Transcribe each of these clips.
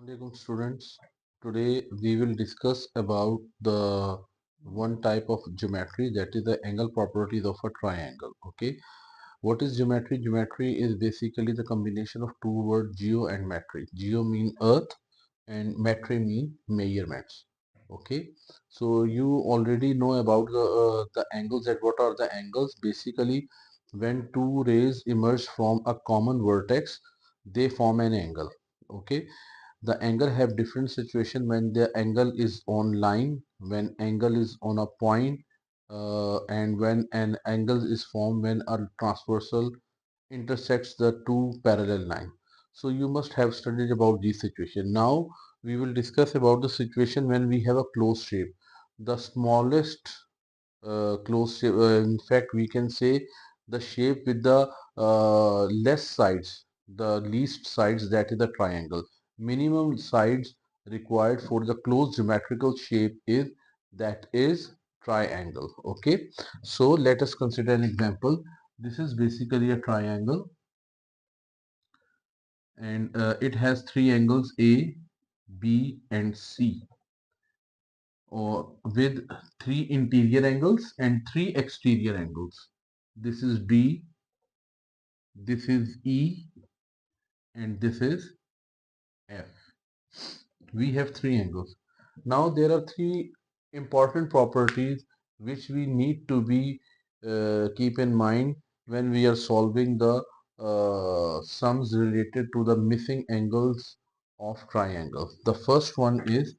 Assalamualaikum students. Today we will discuss about the one type of geometry, that is the angle properties of a triangle. Okay, what is geometry? Geometry is basically the combination of two words geo and metry. Geo mean earth and metry mean measurements. Okay, so you already know about the angles. That what are the angles? Basically, when two rays emerge from a common vertex, they form an angle. Okay, the angle have different situation when the angle is on line, when angle is on a point, and when an angle is formed when a transversal intersects the two parallel line. So you must have studied about this situation. Now we will discuss about the situation when we have a closed shape. The smallest closed shape, in fact we can say the shape with the less sides, the least sides, that is the triangle. Minimum sides required for the closed geometrical shape is, that is, triangle. Okay, so let us consider an example. This is basically a triangle, and it has three angles A, B and C, or with three interior angles and three exterior angles. This is D, this is E, and this is F. We have three angles. Now there are three important properties which we need to be keep in mind when we are solving the sums related to the missing angles of triangles. The first one is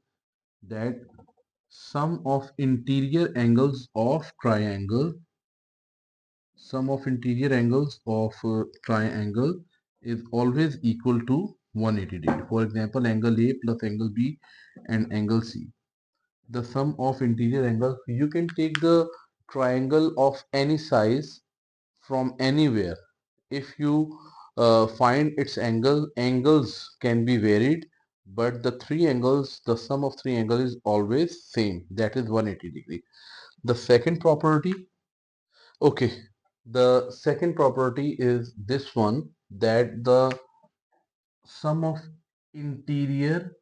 that sum of interior angles of triangle, sum of interior angles of triangle is always equal to 180 degree. For example, angle A plus angle B and angle C. The sum of interior angles, you can take the triangle of any size from anywhere. If you find its angle, angles can be varied, but the three angles, the sum of three angles is always same, that is 180 degree. The second property, okay, the second property is this one, that the sum of interior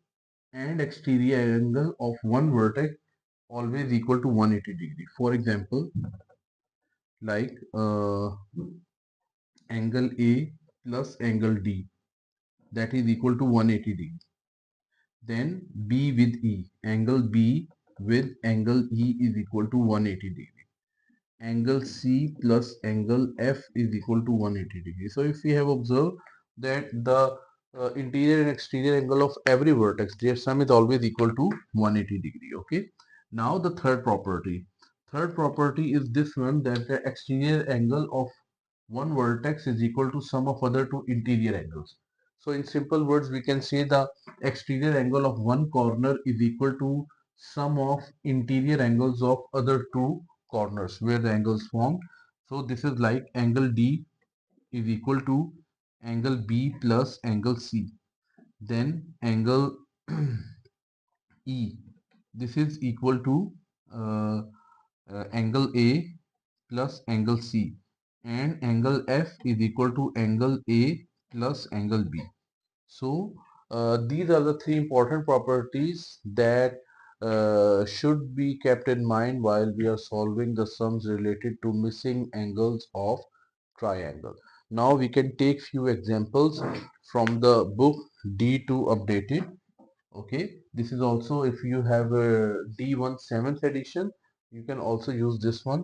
and exterior angle of one vertex always equal to 180 degree. For example, like angle A plus angle D, that is equal to 180 degree. Then B with E, angle B with angle E is equal to 180 degree. Angle C plus angle F is equal to 180 degree. So if we have observed that the interior and exterior angle of every vertex, their sum is always equal to 180 degree. Okay. Now the third property. Third property is this one, that the exterior angle of one vertex is equal to sum of other two interior angles. So in simple words, we can say the exterior angle of one corner is equal to sum of interior angles of other two corners where the angles formed. So this is like angle D is equal to angle B plus angle C. Then angle E, this is equal to uh, angle A plus angle C, and angle F is equal to angle A plus angle B. So these are the three important properties that should be kept in mind while we are solving the sums related to missing angles of triangle. Now we can take few examples from the book D2 updated. Okay, this is also, if you have a D1 7th edition, you can also use this one.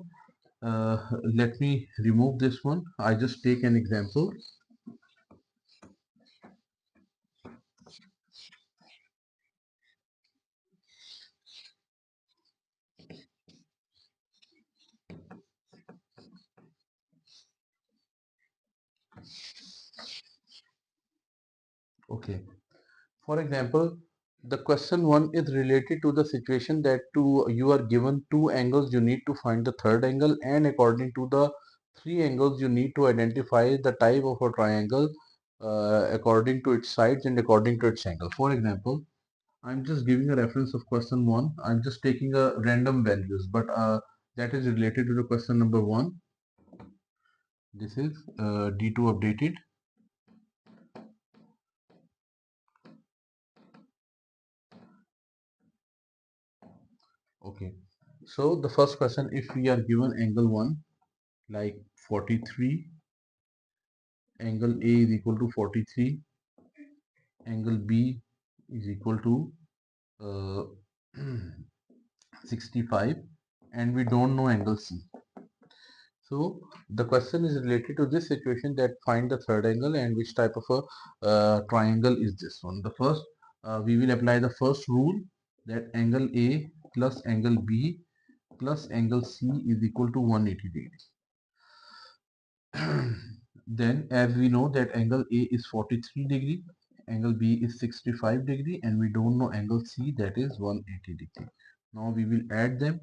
Let me remove this one. I just take an example. Okay, for example, the question one is related to the situation that you are given two angles, you need to find the third angle, and according to the three angles you need to identify the type of a triangle according to its sides and according to its angle. For example, I'm just giving a reference of question one. I'm just taking a random values, but that is related to the question number one. This is D2 updated. Okay, so the first question, if we are given angle 1 like 43, angle A is equal to 43, angle B is equal to uh, 65, and we don't know angle C. So the question is related to this situation, that find the third angle and which type of a triangle is this one. The first, we will apply the first rule, that angle A plus angle B plus angle C is equal to 180 degrees. Then as we know that angle A is 43 degree, angle B is 65 degree, and we don't know angle C, that is 180 degree. Now we will add them.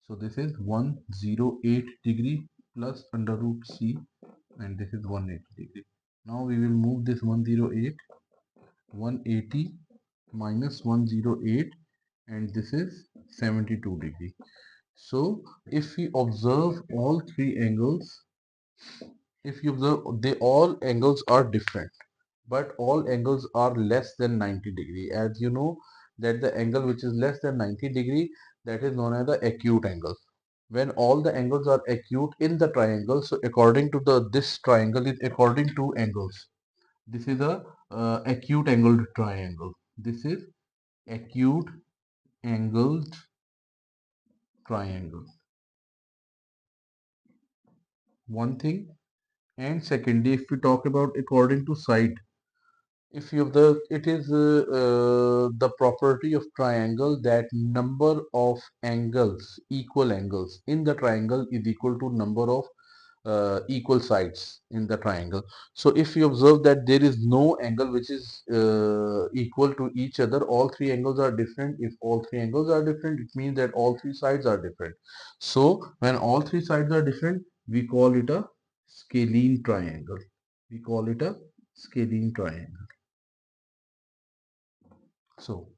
So this is 108 degree plus under root C, and this is 180 degree. Now we will move this 108, 180 minus 108, and this is 72 degree. So if we observe all three angles, if you observe, they all angles are different, but all angles are less than 90 degree. As you know that the angle which is less than 90 degree, that is known as the acute angle. When all the angles are acute in the triangle, so according to the this triangle is according to angles. This is a acute angled triangle. This is acute angled triangle. One thing. And secondly, if we talk about according to side, if you observe, it is the property of triangle that number of angles, equal angles in the triangle is equal to number of equal sides in the triangle. So if you observe that there is no angle which is equal to each other, all three angles are different. If all three angles are different, it means that all three sides are different. So when all three sides are different, we call it a scalene triangle. We call it a scalene triangle. So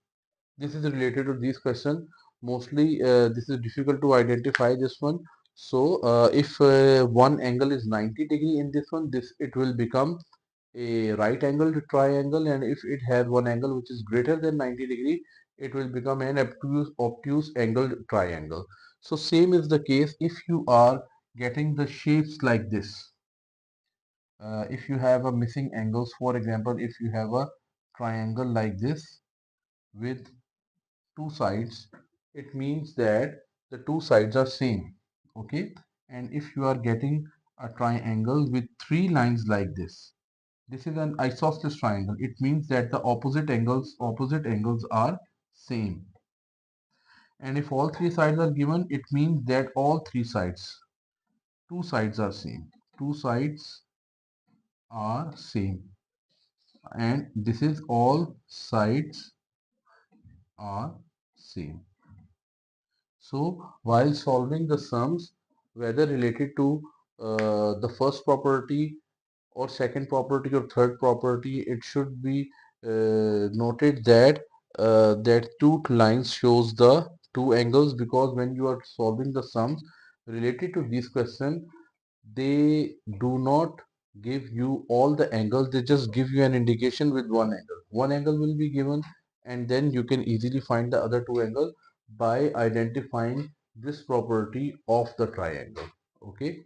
this is related to this question. Mostly this is difficult to identify this one. So if one angle is 90 degree in this one, this it will become a right angled triangle, and if it has one angle which is greater than 90 degree, it will become an obtuse angled triangle. So same is the case if you are getting the shapes like this. If you have a missing angles, for example, if you have a triangle like this with two sides, it means that the two sides are same. Okay, and if you are getting a triangle with three lines like this is an isosceles triangle. It means that the opposite angles are same. And if all three sides are given, it means that all three sides, two sides are same. Two sides are same. And this is all sides are same. So while solving the sums, whether related to the first property or second property or third property, it should be noted that that two lines shows the two angles, because when you are solving the sums related to this question, they do not give you all the angles, they just give you an indication with one angle. One angle will be given, and then you can easily find the other two angles by identifying this property of the triangle. Okay,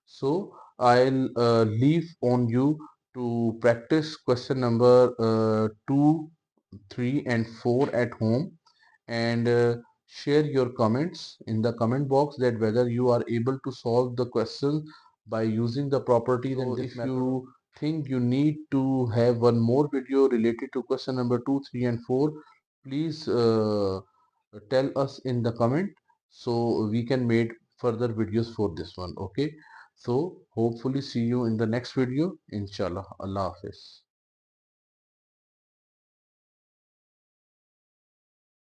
so I'll leave on you to practice question number 2, 3 and 4 at home, and share your comments in the comment box that whether you are able to solve the question by using the properties. So if you think you need to have one more video related to question number 2, 3 and 4, please tell us in the comment so we can make further videos for this one. Okay, so hopefully see you in the next video, inshallah. Allah Hafiz.